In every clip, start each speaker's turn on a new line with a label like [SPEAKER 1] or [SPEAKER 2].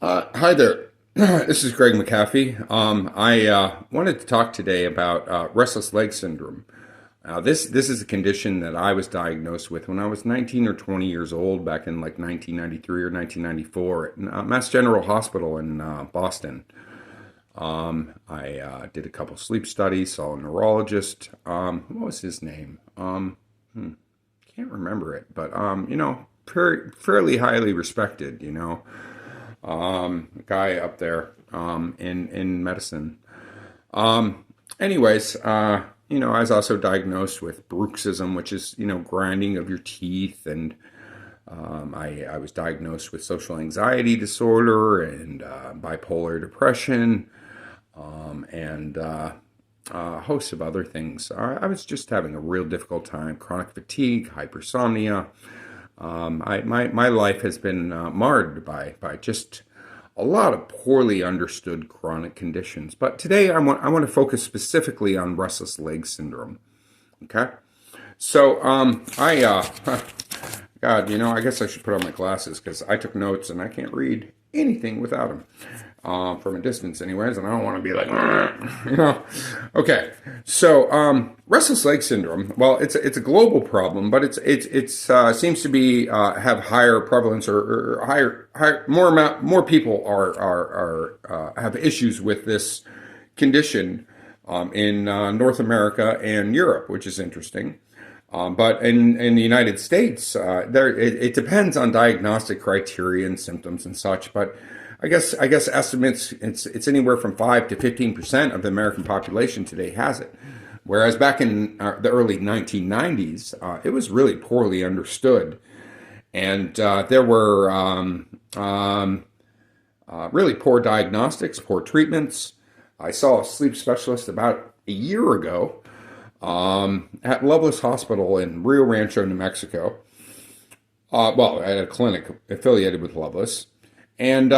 [SPEAKER 1] Hi there. This is Greg McAfee. I wanted to talk today about restless leg syndrome. This is a condition that I was diagnosed with when I was 19 or 20 years old back in like 1993 or 1994 at Mass General Hospital in Boston. I did a couple sleep studies, saw a neurologist. What was his name? Can't remember it, but fairly highly respected. Guy up there in medicine. Anyways, I was also diagnosed with bruxism, which is grinding of your teeth, and I was diagnosed with social anxiety disorder and bipolar depression, and a host of other things. I was just having a real difficult time, chronic fatigue, hypersomnia. My life has been marred by just a lot of poorly understood chronic conditions. But today I want to focus specifically on restless leg syndrome. Okay, so God, I guess I should put on my glasses because I took notes and I can't read anything without them. From a distance anyways, and I don't want to be like, Okay, so restless leg syndrome, well, it's a global problem, but it's seems to be have higher prevalence or higher more people are have issues with this condition in North America and Europe, which is interesting. But in the United States, it depends on diagnostic criteria and symptoms and such. But I guess estimates it's anywhere from 5 to 15% of the American population today has it, whereas back in the early 1990s, it was really poorly understood, and there were really poor diagnostics, poor treatments. I saw a sleep specialist about a year ago at Loveless Hospital in Rio Rancho, New Mexico. Well, at a clinic affiliated with Loveless. And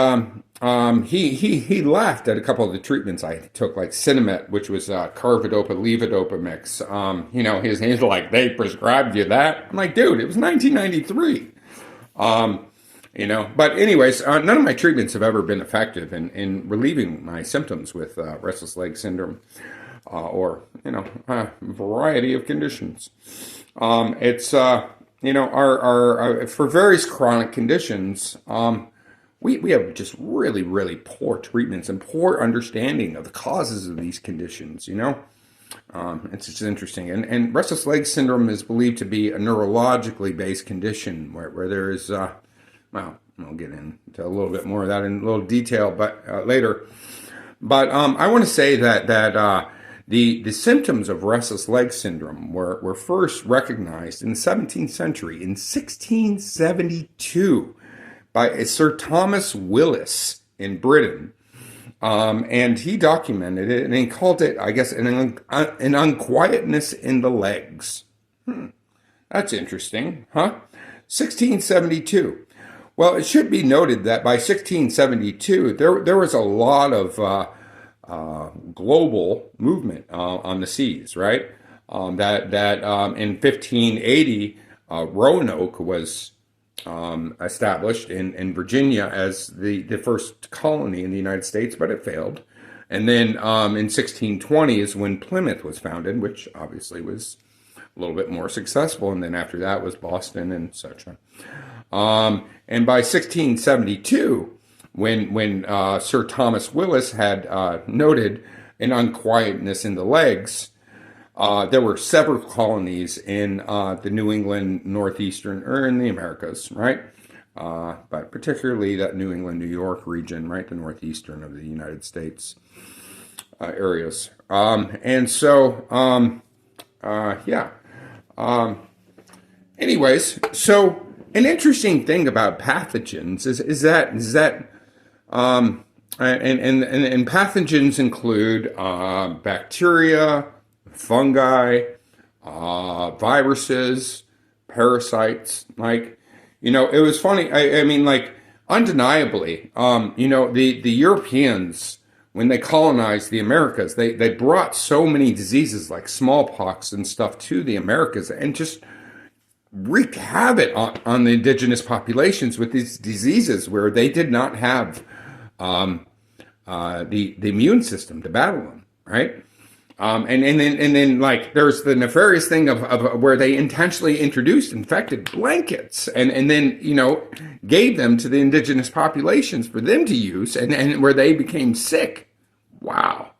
[SPEAKER 1] he laughed at a couple of the treatments I took, like Cinemet, which was carbidopa levodopa mix. He's like, they prescribed you that? I'm like, dude, it was 1993. But anyways, none of my treatments have ever been effective in relieving my symptoms with restless leg syndrome or a variety of conditions. It's our for various chronic conditions. We have just really, really poor treatments and poor understanding of the causes of these conditions, It's just interesting. And restless leg syndrome is believed to be a neurologically based condition where there is, well, I'll get into a little bit more of that in a little detail but later. But I want to say that the symptoms of restless leg syndrome were first recognized in the 17th century, in 1672. By Sir Thomas Willis in Britain, and he documented it, and he called it, I guess, an unquietness in the legs. That's interesting, huh? 1672. Well, it should be noted that by 1672, there was a lot of global movement on the seas, right? That in 1580, Roanoke was established in Virginia as the first colony in the United States, but it failed. And then in 1620 is when Plymouth was founded, which obviously was a little bit more successful. And then after that was Boston and such. And by 1672, when Sir Thomas Willis had noted an unquietness in the legs, there were several colonies in the New England, northeastern, or in the Americas, right? But particularly that New England, New York region, right? The northeastern of the United States areas. Anyways, so an interesting thing about pathogens is that and pathogens include bacteria, fungi, viruses, parasites. It was funny. I mean, undeniably, the Europeans, when they colonized the Americas, they brought so many diseases like smallpox and stuff to the Americas and just wreaked havoc on the indigenous populations with these diseases where they did not have the immune system to battle them, right? And then like there's the nefarious thing of where they intentionally introduced infected blankets and then, gave them to the indigenous populations for them to use and where they became sick. Wow.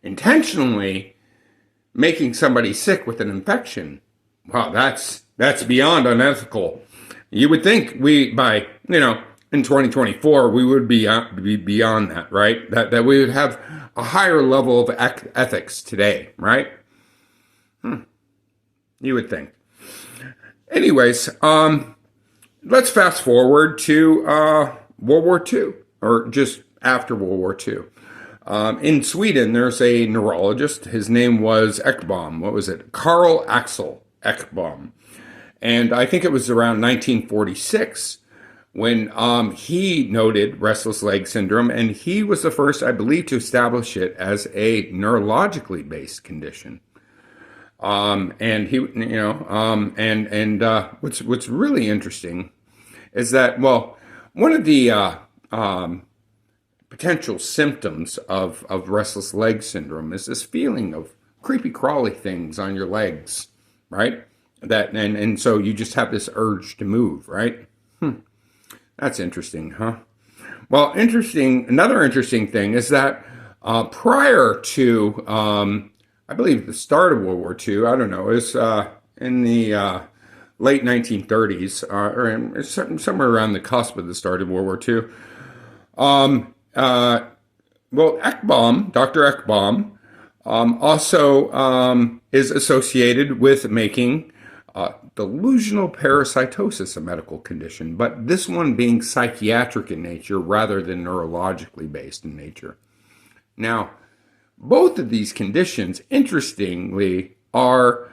[SPEAKER 1] Intentionally making somebody sick with an infection. Wow, that's beyond unethical. You would think in 2024, we would be beyond that, right? That we would have a higher level of ethics today, right? You would think. Anyways, let's fast forward to World War II, or just after World War II. In Sweden, there's a neurologist. His name was Ekbom. What was it? Carl Axel Ekbom. And I think it was around 1946 when he noted restless leg syndrome, and he was the first, I believe, to establish it as a neurologically based condition. And he, what's really interesting is that, well, one of the potential symptoms of restless leg syndrome is this feeling of creepy crawly things on your legs, right? And so you just have this urge to move, right? That's interesting, huh? Well, another interesting thing is that prior to, I believe the start of World War II, I don't know, is in the late 1930s, or somewhere around the cusp of the start of World War II. Well, Dr. Ekbom, also is associated with making delusional parasitosis a medical condition, but this one being psychiatric in nature rather than neurologically based in nature. Now, both of these conditions, interestingly, are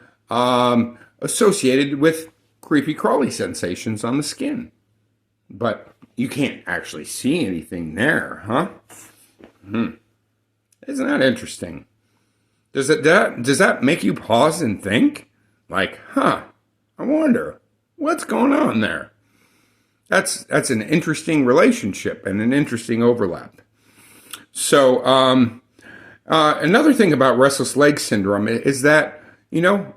[SPEAKER 1] associated with creepy crawly sensations on the skin. But you can't actually see anything there, huh? Isn't that interesting? Does that make you pause and think? Like, I wonder what's going on there. That's an interesting relationship and an interesting overlap. So, another thing about restless leg syndrome is that,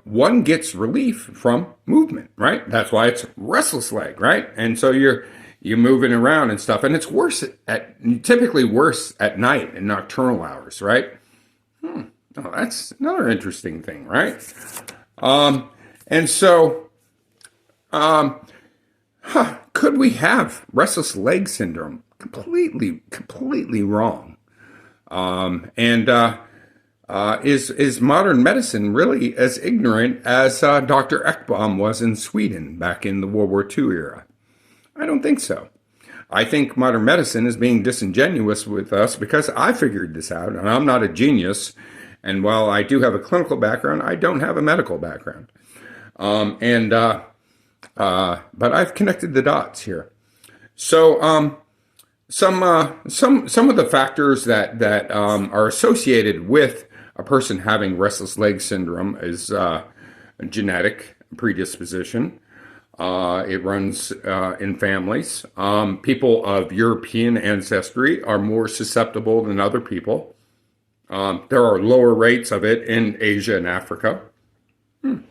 [SPEAKER 1] one gets relief from movement, right? That's why it's restless leg, right? And so you're moving around and stuff, and it's typically worse at night in nocturnal hours, right? Oh, that's another interesting thing, right? And so, could we have restless leg syndrome? Completely wrong. Is modern medicine really as ignorant as Dr. Ekbom was in Sweden back in the World War II era? I don't think so. I think modern medicine is being disingenuous with us because I figured this out, and I'm not a genius. And while I do have a clinical background, I don't have a medical background. But I've connected the dots here. So, some of the factors that are associated with a person having restless leg syndrome is genetic predisposition. It runs in families. People of European ancestry are more susceptible than other people. There are lower rates of it in Asia and Africa. Then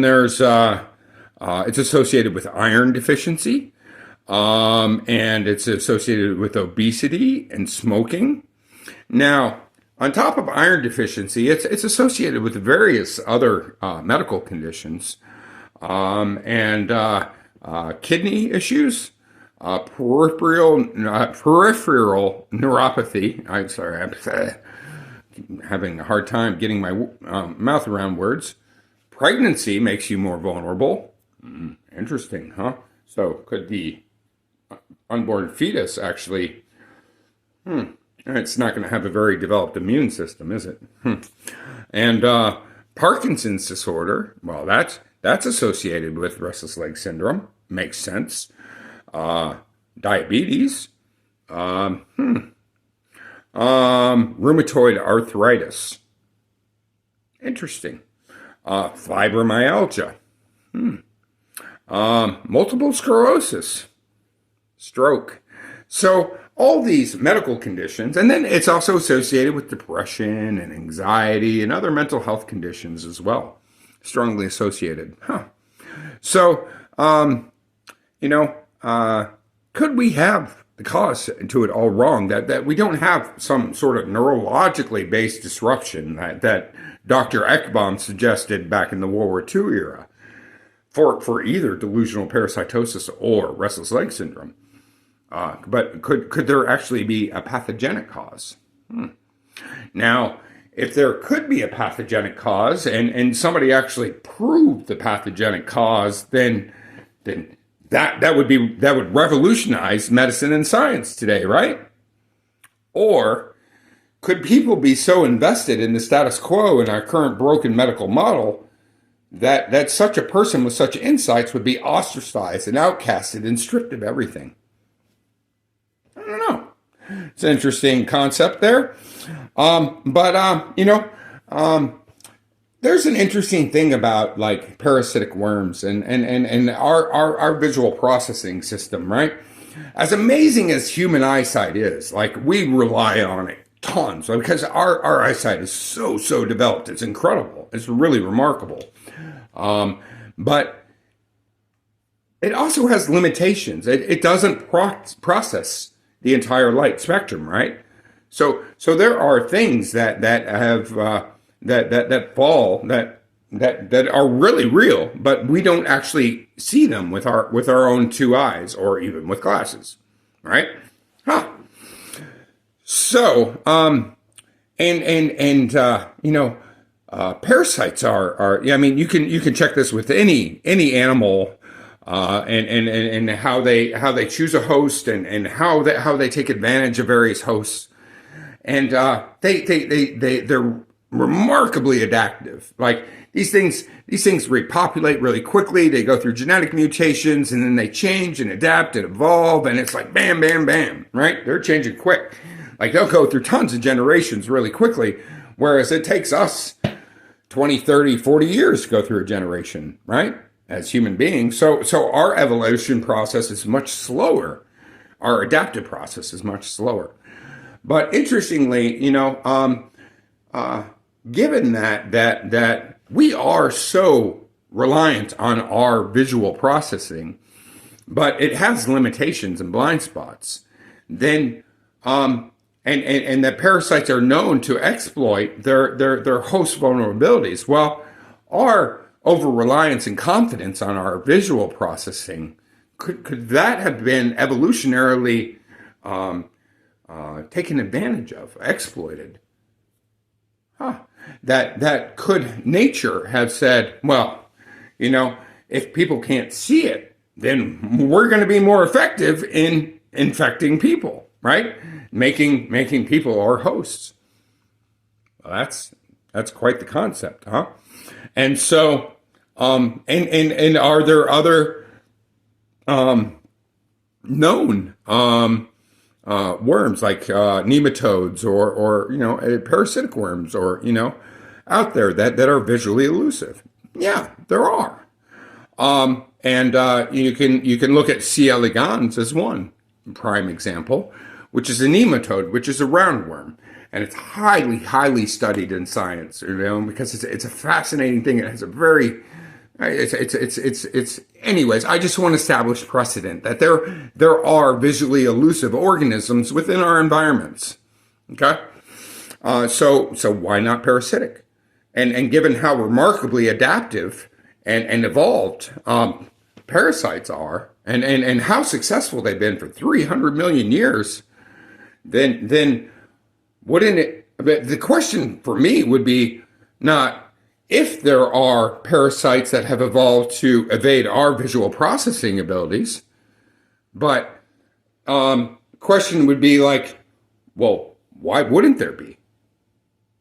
[SPEAKER 1] there's it's associated with iron deficiency, and it's associated with obesity and smoking. Now, on top of iron deficiency, it's associated with various other medical conditions, and kidney issues, peripheral neuropathy. I'm sorry, I'm having a hard time getting my mouth around words. Pregnancy makes you more vulnerable. Interesting, huh? So could the unborn fetus actually... It's not going to have a very developed immune system, is it? And Parkinson's disorder, well, that's associated with restless leg syndrome. Makes sense. Diabetes. Rheumatoid arthritis. Interesting. Fibromyalgia. Multiple sclerosis. stroke. So all these medical conditions, and then it's also associated with depression and anxiety and other mental health conditions as well. Strongly associated. So, you know, could we have the cause to it all wrong? That we don't have some sort of neurologically based disruption that Dr. Ekbom suggested back in the World War II era for either delusional parasitosis or restless leg syndrome. But could there actually be a pathogenic cause? Now, if there could be a pathogenic cause and somebody actually proved the pathogenic cause, then that would revolutionize medicine and science today, right? Or could people be so invested in the status quo in our current broken medical model that such a person with such insights would be ostracized and outcasted and stripped of everything? I don't know. It's an interesting concept there. There's an interesting thing about like parasitic worms and our visual processing system, right? As amazing as human eyesight is, like we rely on it tons because our eyesight is so developed. It's incredible. It's really remarkable. But it also has limitations. It doesn't process the entire light spectrum, right? So there are things that have that fall that are really real, but we don't actually see them with our own two eyes or even with glasses, right? So parasites are I mean you can check this with any animal. And how they choose a host and how they take advantage of various hosts, and they're remarkably adaptive. Like these things repopulate really quickly. They go through genetic mutations and then they change and adapt and evolve, and it's like bam, bam, bam, right? They're changing quick. Like they'll go through tons of generations really quickly, whereas it takes us 20, 30, 40 years to go through a generation, right? As human beings. So our evolution process is much slower. Our adaptive process is much slower. But interestingly, given that we are so reliant on our visual processing, but it has limitations and blind spots, then and that parasites are known to exploit their host vulnerabilities. Well, our over-reliance and confidence on our visual processing, could that have been evolutionarily taken advantage of, exploited? That could nature have said, well, if people can't see it, then we're going to be more effective in infecting people, right? Making people our hosts. Well, that's quite the concept, huh? And so, and are there other known worms like nematodes or parasitic worms or out there that are visually elusive? Yeah, there are. You can look at C. elegans as one prime example, which is a nematode, which is a roundworm. And it's highly studied in science, because it's a fascinating thing. It has a very, anyways, I just want to establish precedent that there are visually elusive organisms within our environments. Okay. So why not parasitic? And given how remarkably adaptive and evolved, parasites are and how successful they've been for 300 million years, then wouldn't it, the question for me would be not if there are parasites that have evolved to evade our visual processing abilities, but question would be like, well, why wouldn't there be?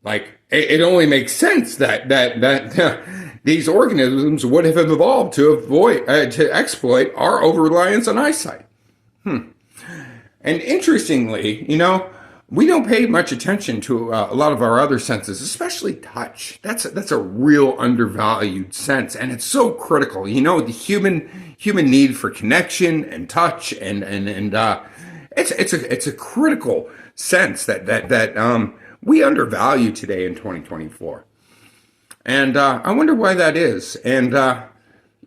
[SPEAKER 1] Like, it only makes sense that these organisms would have evolved to exploit our over-reliance on eyesight. And interestingly, we don't pay much attention to a lot of our other senses, especially touch. That's a real undervalued sense, and it's so critical. You know, the human need for connection and touch, and it's a critical sense that we undervalue today in 2024. And I wonder why that is. And have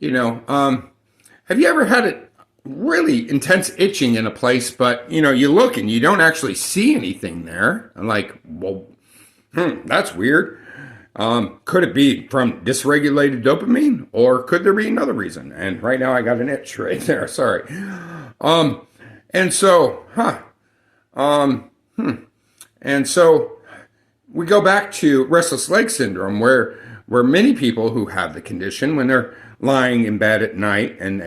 [SPEAKER 1] you ever had it really intense itching in a place, but you look and you don't actually see anything there? I'm like, well, that's weird. Could it be from dysregulated dopamine, or could there be another reason? And right now I got an itch right there. Sorry. And so, and so we go back to restless leg syndrome, where many people who have the condition, when they're lying in bed at night and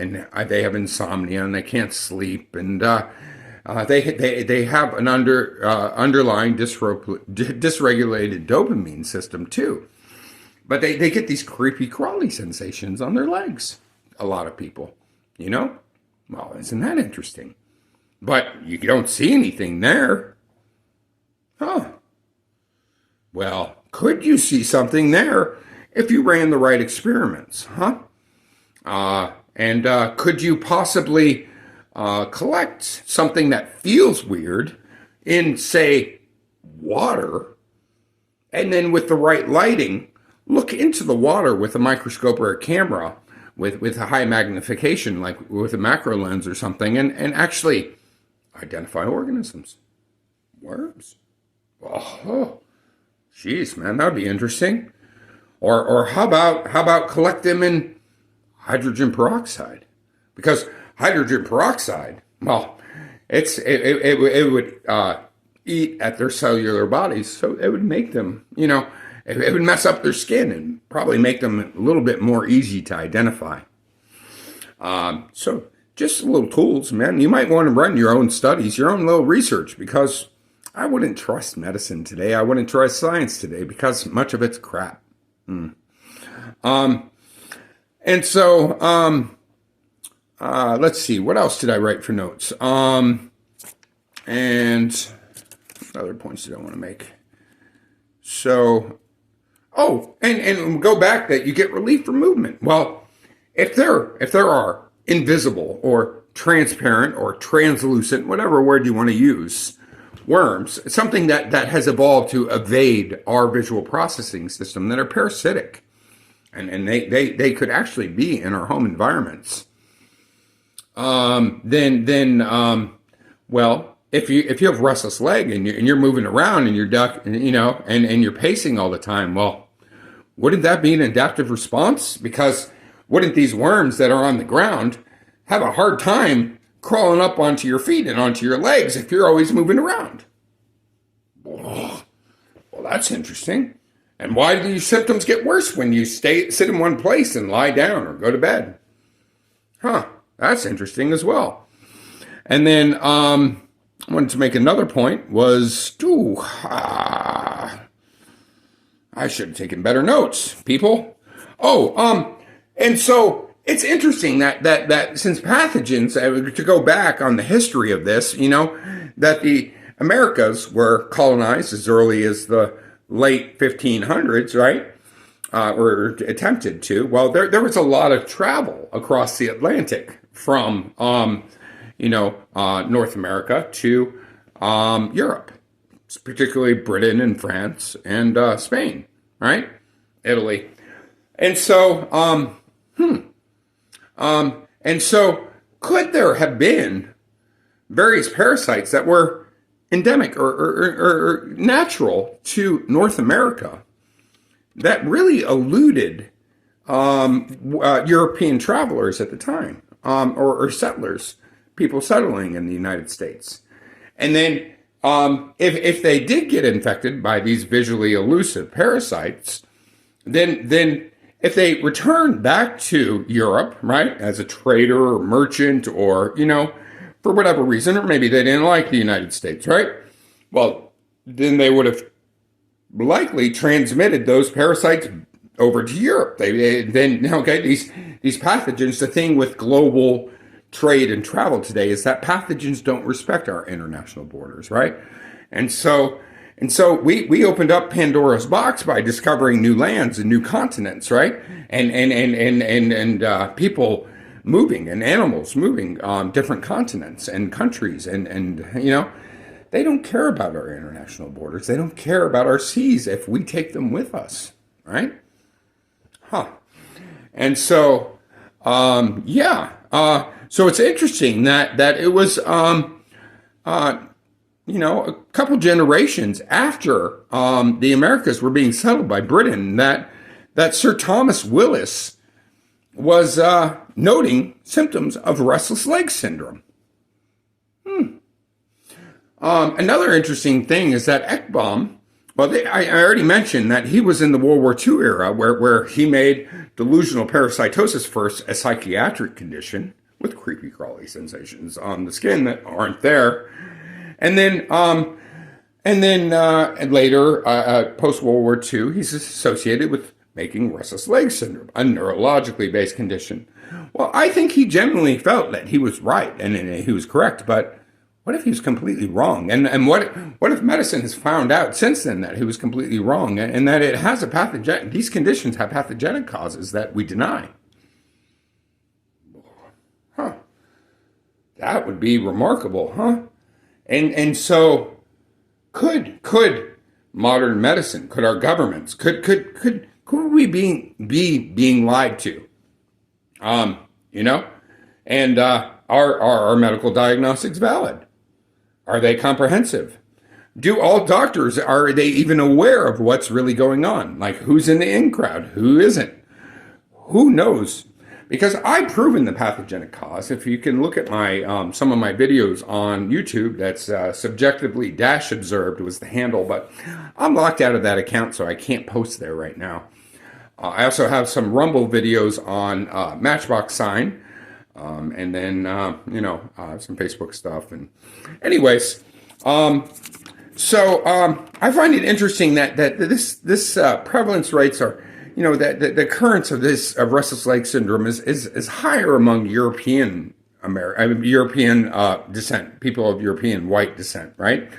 [SPEAKER 1] they have insomnia and they can't sleep, and they have an underlying dysregulated dopamine system too. But they get these creepy crawly sensations on their legs. A lot of people, well, isn't that interesting? But you don't see anything there. Huh. Well, could you see something there if you ran the right experiments, huh? And could you possibly collect something that feels weird in, say, water, and then with the right lighting, look into the water with a microscope or a camera with a high magnification, like with a macro lens or something, and actually identify organisms? Worms? Oh, jeez, man, that'd be interesting. Or how about collect them in hydrogen peroxide? Because hydrogen peroxide, well, it would eat at their cellular bodies, so it would make them, it would mess up their skin and probably make them a little bit more easy to identify. So just little tools, man. You might want to run your own studies, your own little research, because I wouldn't trust medicine today. I wouldn't trust science today, because much of it's crap. And so, let's see, what else did I write for notes? And other points that I want to make. So, and go back that you get relief from movement. Well, if there are invisible or transparent or translucent, whatever word you want to use, worms, something that has evolved to evade our visual processing system, that are parasitic, and they could actually be in our home environments. Well, if you have restless leg and you're moving around and you're and you're pacing all the time, well, wouldn't that be an adaptive response? Because wouldn't these worms that are on the ground have a hard time crawling up onto your feet and onto your legs if you're always moving around? Well, that's interesting. And why do these symptoms get worse when you sit in one place and lie down or go to bed? That's interesting as well. And then I wanted to make another point was, I should have taken better notes, people. And so it's interesting that since pathogens, to go back on the history of this, that the Americas were colonized as early as the late 1500s, right? Or attempted to. Well, there was a lot of travel across the Atlantic from, North America to Europe, particularly Britain and France and Spain, right? Italy. And so, and so could there have been various parasites that were endemic or natural to North America that really eluded European travelers at the time, or settlers, people settling in the United States? And then if they did get infected by these visually elusive parasites, then if they returned back to Europe, right, as a trader or merchant, or, for whatever reason, or maybe they didn't like the United States, right? Well, then they would have likely transmitted those parasites over to Europe. These pathogens, the thing with global trade and travel today is that pathogens don't respect our international borders, right? And so we opened up Pandora's box by discovering new lands and new continents, right? And people moving and animals moving different continents and countries and they don't care about our international borders. They don't care about our seas if we take them with us, right? Huh. And so so it's interesting that it was a couple generations after the Americas were being settled by Britain that Sir Thomas Willis was noting symptoms of restless leg syndrome. Another interesting thing is that Ekbom, I already mentioned that he was in the World War II era where he made delusional parasitosis first a psychiatric condition with creepy crawly sensations on the skin that aren't there. And then later, post World War II, he's associated with making restless leg syndrome, a neurologically based condition. Well, I think he genuinely felt that he was right and he was correct, but what if he was completely wrong? And what if medicine has found out since then that he was completely wrong and that it has these conditions have pathogenic causes that we deny? Huh. That would be remarkable, huh? And so could modern medicine, could our governments, could we be being lied to? And are our medical diagnostics valid? Are they comprehensive? Do all doctors, are they even aware of what's really going on? Like who's in the in crowd, who isn't? Who knows? Because I've proven the pathogenic cause. If you can look at my some of my videos on YouTube, that's subjectively observed was the handle, but I'm locked out of that account, so I can't post there right now. I also have some Rumble videos on Matchbox Sign, and then some Facebook stuff. And anyways, so I find it interesting that this prevalence rates are. The occurrence of restless leg syndrome is higher among European descent, people of European white descent, right?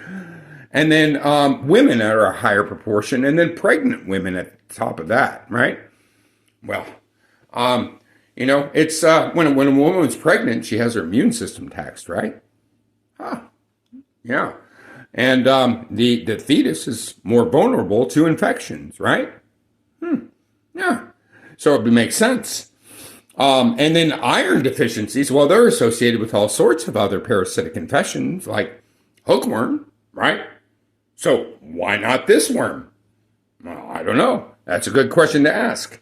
[SPEAKER 1] And then women are a higher proportion, and then pregnant women at the top of that, right? Well, it's when a woman's pregnant, she has her immune system taxed, right? Yeah, and the fetus is more vulnerable to infections, right? Yeah, so it makes sense. And then iron deficiencies, well, they're associated with all sorts of other parasitic infections like hookworm, right? So why not this worm? Well, I don't know. That's a good question to ask.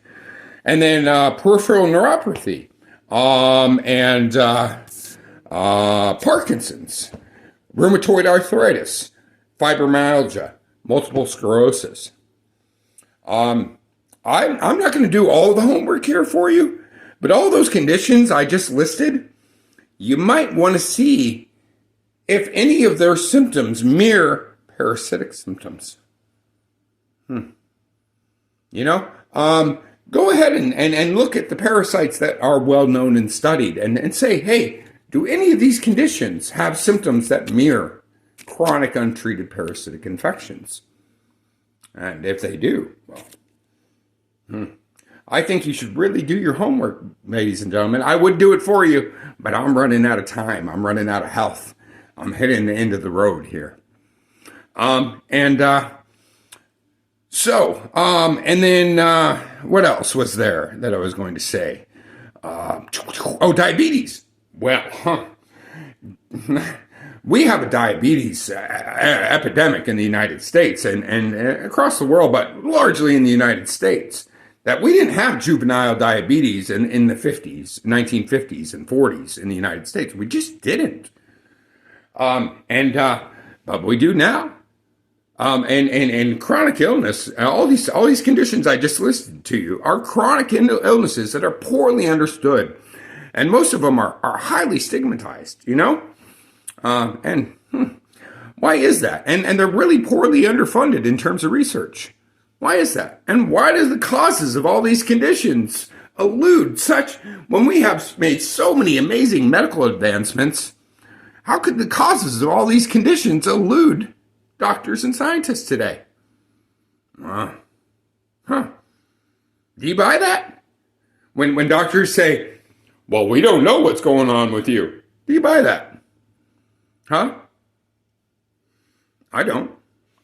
[SPEAKER 1] And then peripheral neuropathy and Parkinson's, rheumatoid arthritis, fibromyalgia, multiple sclerosis. I'm not going to do all the homework here for you, but all those conditions I just listed, you might want to see if any of their symptoms mirror parasitic symptoms. Go ahead and look at the parasites that are well known and studied and say, hey, do any of these conditions have symptoms that mirror chronic untreated parasitic infections? And if they do, well, I think you should really do your homework, ladies and gentlemen. I would do it for you, but I'm running out of time. I'm running out of health. I'm hitting the end of the road here. And then what else was there that I was going to say? Diabetes. Well, we have a diabetes epidemic in the United States and across the world, but largely in the United States. That we didn't have juvenile diabetes in the 50s, 1950s and 40s in the United States. We just didn't. But we do now. And chronic illness, all these conditions I just listed to you are chronic illnesses that are poorly understood. And most of them are highly stigmatized, why is that? And they're really poorly underfunded in terms of research. Why is that? And why do the causes of all these conditions elude when we have made so many amazing medical advancements? How could the causes of all these conditions elude doctors and scientists today. Huh. Do you buy that? When doctors say, well, we don't know what's going on with you. Do you buy that? Huh? I don't.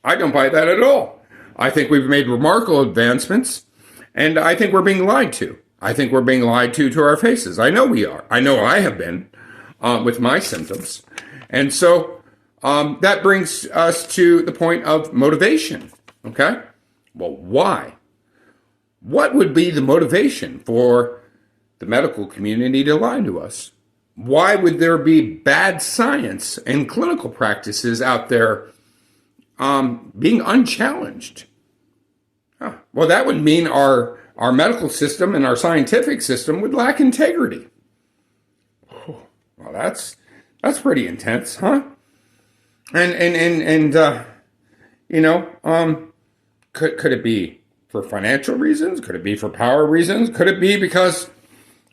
[SPEAKER 1] I don't buy that at all. I think we've made remarkable advancements, and I think we're being lied to. I think we're being lied to our faces. I know we are. I know I have been with my symptoms. And so that brings us to the point of motivation. Okay? Well, why? What would be the motivation for the medical community to lie to us? Why would there be bad science and clinical practices out there being unchallenged? Well, that would mean our medical system and our scientific system would lack integrity. Well, that's pretty intense, huh? And could it be for financial reasons? Could it be for power reasons? Could it be because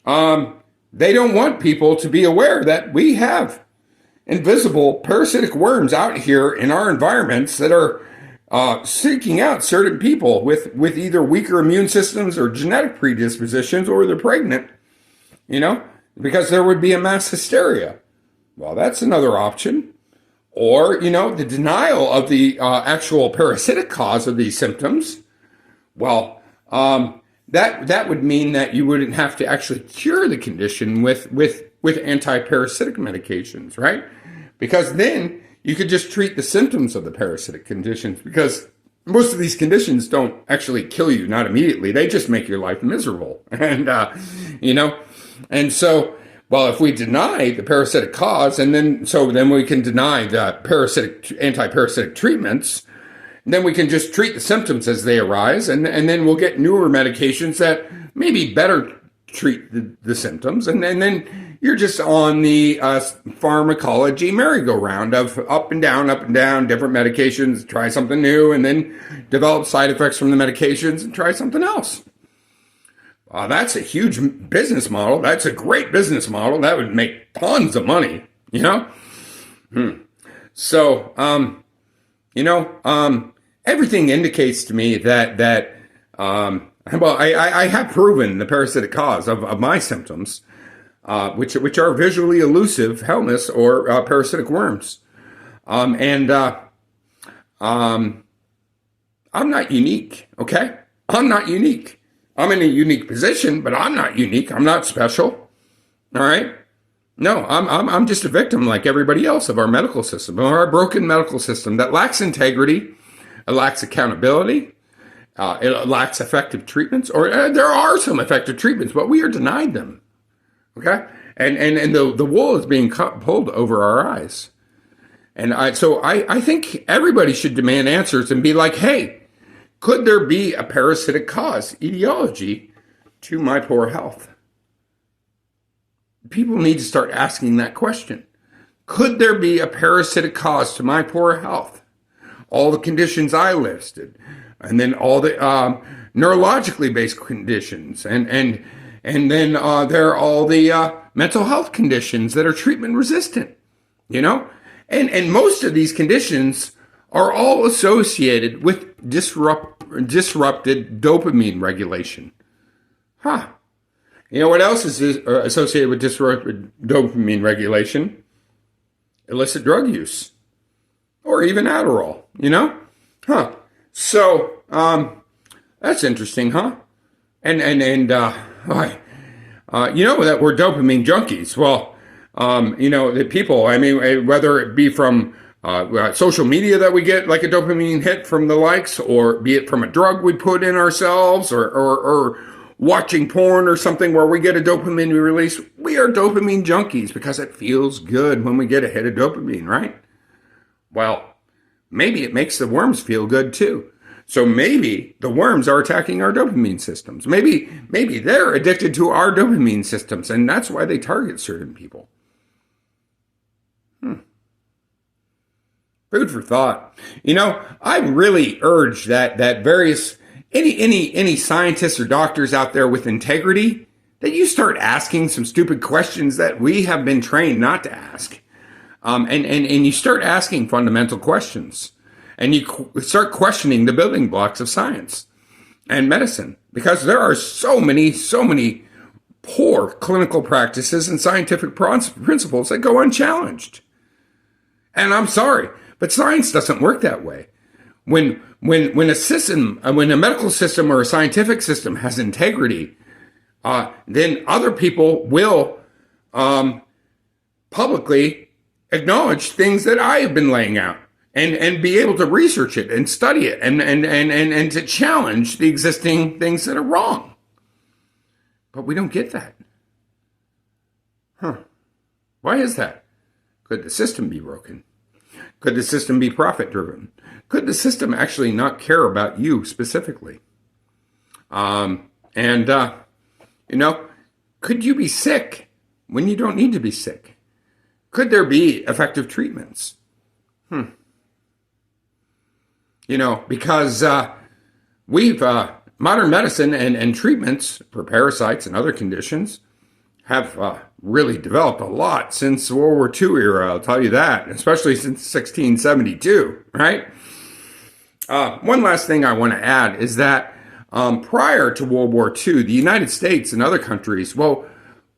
[SPEAKER 1] they don't want people to be aware that we have invisible parasitic worms out here in our environments that are seeking out certain people with either weaker immune systems or genetic predispositions, or they're pregnant, because there would be a mass hysteria. Well, that's another option. Or, the denial of the actual parasitic cause of these symptoms. Well, that would mean that you wouldn't have to actually cure the condition with anti-parasitic medications, right? Because then you could just treat the symptoms of the parasitic conditions, because most of these conditions don't actually kill you, not immediately. They just make your life miserable. And, and so, well, if we deny the parasitic cause, and then we can deny the anti-parasitic treatments, then we can just treat the symptoms as they arise, and then we'll get newer medications that maybe better treat the symptoms, and then you're just on the pharmacology merry-go-round of up and down, different medications, try something new, and then develop side effects from the medications and try something else. That's a huge business model. That's a great business model. That would make tons of money, So, everything indicates to me that I have proven the parasitic cause of my symptoms, which are visually elusive helminths or parasitic worms. I'm not unique, okay? I'm not unique. I'm in a unique position, but I'm not unique. I'm not special, all right? No, I'm just a victim like everybody else of our medical system, or our broken medical system that lacks integrity, it lacks accountability, it lacks effective treatments, or there are some effective treatments, but we are denied them, okay? And the wool is being pulled over our eyes. And so I think everybody should demand answers and be like, hey, could there be a parasitic cause etiology to my poor health? People need to start asking that question. Could there be a parasitic cause to my poor health? All the conditions I listed, and then all the neurologically based conditions, and then there are all the mental health conditions that are treatment resistant, and most of these conditions are all associated with disrupted dopamine regulation. You know what else is associated with disrupted dopamine regulation? Illicit drug use, or even Adderall, So, that's interesting, huh? And that we're dopamine junkies. Well, the people, whether it be from social media that we get like a dopamine hit from the likes, or be it from a drug we put in ourselves, or watching porn or something where we get a dopamine release, we are dopamine junkies because it feels good when we get a hit of dopamine, right? Well, maybe it makes the worms feel good too. So maybe the worms are attacking our dopamine systems. Maybe they're addicted to our dopamine systems, and that's why they target certain people. Food for thought. I really urge that various any scientists or doctors out there with integrity, that you start asking some stupid questions that we have been trained not to ask. And you start asking fundamental questions. and you start questioning the building blocks of science and medicine, because there are so many poor clinical practices and scientific principles that go unchallenged. And I'm sorry, but science doesn't work that way. When a system, when a medical system or a scientific system has integrity, then other people will publicly acknowledge things that I have been laying out, and be able to research it and study it and to challenge the existing things that are wrong. But we don't get that. Why is that? Could the system be broken? Could the system be profit driven? Could the system actually not care about you specifically? Could you be sick when you don't need to be sick? Could there be effective treatments? Because modern medicine and treatments for parasites and other conditions have really developed a lot since the World War II era, I'll tell you that, especially since 1672, right? One last thing I want to add is that prior to World War II, the United States and other countries,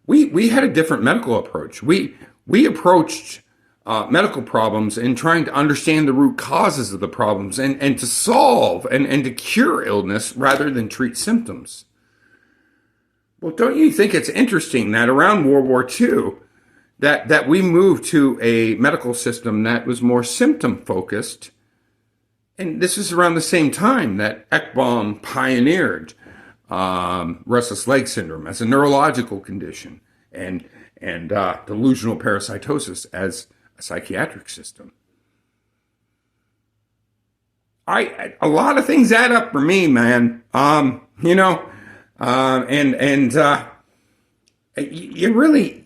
[SPEAKER 1] we had a different medical approach. We approached medical problems in trying to understand the root causes of the problems and to solve and to cure illness rather than treat symptoms. Well, don't you think it's interesting that around World War II, that we moved to a medical system that was more symptom focused? And this is around the same time that Ekbom pioneered restless leg syndrome as a neurological condition and delusional parasitosis as a psychiatric system. A lot of things add up for me, man. You really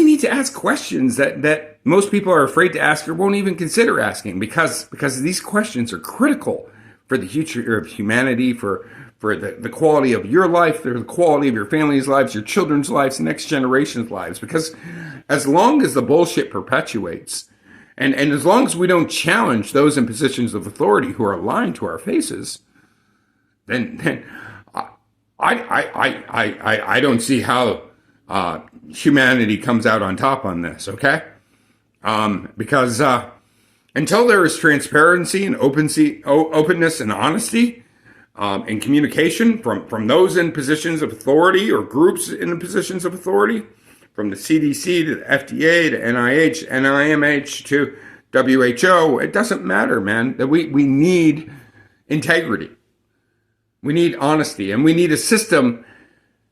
[SPEAKER 1] need to ask questions that most people are afraid to ask or won't even consider asking, because these questions are critical for the future of humanity, for the quality of your life, for the quality of your family's lives, your children's lives, the next generation's lives. Because as long as the bullshit perpetuates, and as long as we don't challenge those in positions of authority who are lying to our faces, then I don't see how humanity comes out on top on this, okay? Because until there is transparency and openness and honesty and communication from those in positions of authority or groups in positions of authority, from the CDC to the FDA to NIH, NIMH to WHO, it doesn't matter, man. That we need integrity. We need honesty, and we need a system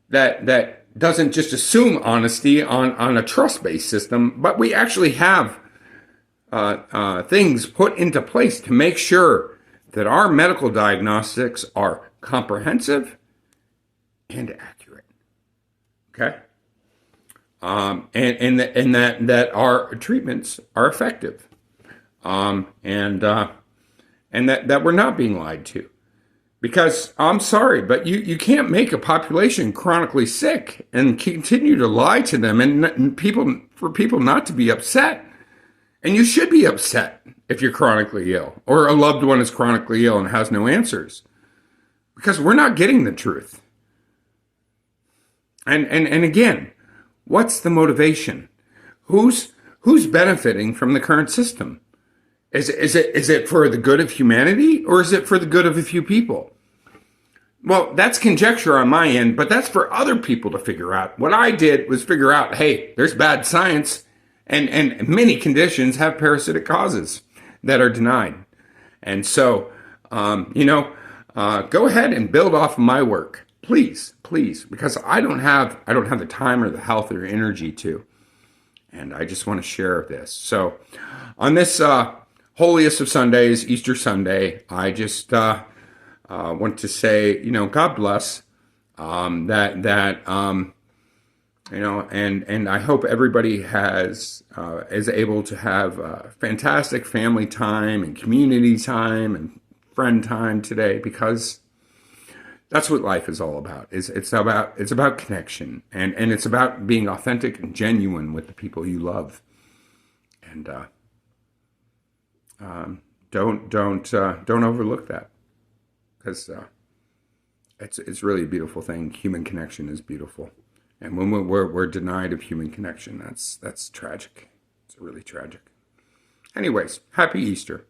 [SPEAKER 1] that doesn't just assume honesty on a trust-based system, but we actually have things put into place to make sure that our medical diagnostics are comprehensive and accurate. Okay? And that our treatments are effective, and that we're not being lied to. Because I'm sorry, but you can't make a population chronically sick and continue to lie to them and for people not to be upset. And you should be upset if you're chronically ill or a loved one is chronically ill and has no answers, because we're not getting the truth. And again, what's the motivation? Who's benefiting from the current system? Is it for the good of humanity, or is it for the good of a few people? Well, that's conjecture on my end, but that's for other people to figure out. What I did was figure out, hey, there's bad science, and many conditions have parasitic causes that are denied. And so, go ahead and build off of my work, please, because I don't have the time or the health or energy to, and I just want to share this. So, on this holiest of Sundays, Easter Sunday, I just want to say, God bless, and I hope everybody is able to have fantastic family time and community time and friend time today, because that's what life is all about. It's about connection, and it's about being authentic and genuine with the people you love. And don't overlook that, because it's really a beautiful thing. Human connection is beautiful, and when we're denied of human connection, that's tragic. It's really tragic. Anyways, happy Easter.